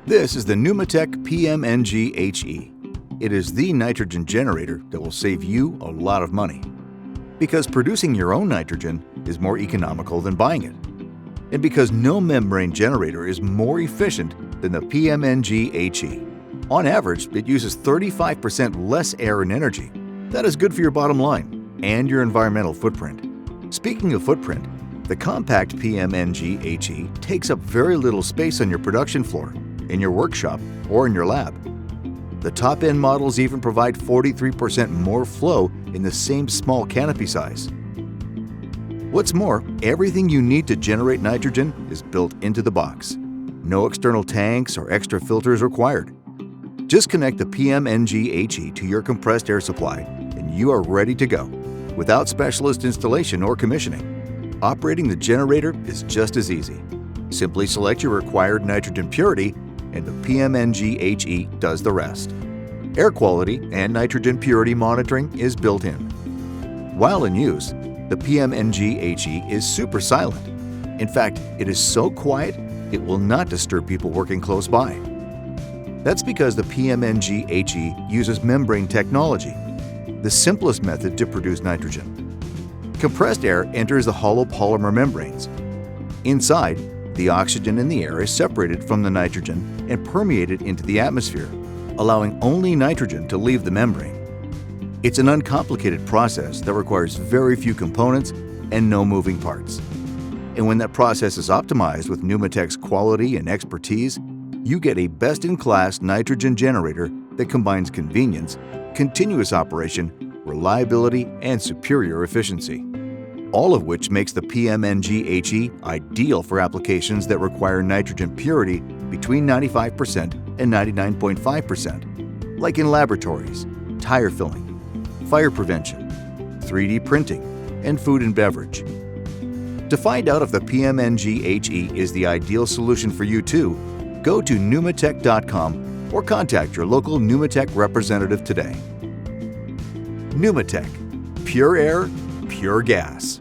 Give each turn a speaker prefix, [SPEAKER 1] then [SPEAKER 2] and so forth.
[SPEAKER 1] This is the Pneumatech PMNG HE. It is the nitrogen generator that will save you a lot of money. Because producing your own nitrogen is more economical than buying it. And because no membrane generator is more efficient than the PMNG HE. On average, it uses 35% less air and energy. That is good for your bottom line and your environmental footprint. Speaking of footprint, the compact PMNG HE takes up very little space on your production floor, in your workshop, or in your lab. The top-end models even provide 43% more flow in the same small canopy size. What's more, everything you need to generate nitrogen is built into the box. No external tanks or extra filters required. Just connect the PMNG HE to your compressed air supply and you are ready to go, without specialist installation or commissioning. Operating the generator is just as easy. Simply select your required nitrogen purity and the PMNG HE does the rest. Air quality and nitrogen purity monitoring is built in. While in use, the PMNG HE is super silent. In fact, it is so quiet, it will not disturb people working close by. That's because the PMNG HE uses membrane technology, the simplest method to produce nitrogen. Compressed air enters the hollow polymer membranes. Inside, the oxygen in the air is separated from the nitrogen and permeated into the atmosphere, allowing only nitrogen to leave the membrane. It's an uncomplicated process that requires very few components and no moving parts. And when that process is optimized with Pneumatech's quality and expertise, you get a best-in-class nitrogen generator that combines convenience, continuous operation, reliability, and superior efficiency. All of which makes the PMNG HE ideal for applications that require nitrogen purity between 95% and 99.5%, like in laboratories, tire filling, fire prevention, 3D printing, and food and beverage. To find out if the PMNG HE is the ideal solution for you too, go to Pneumatech.com or contact your local Pneumatech representative today. Pneumatech. Pure air, pure gas.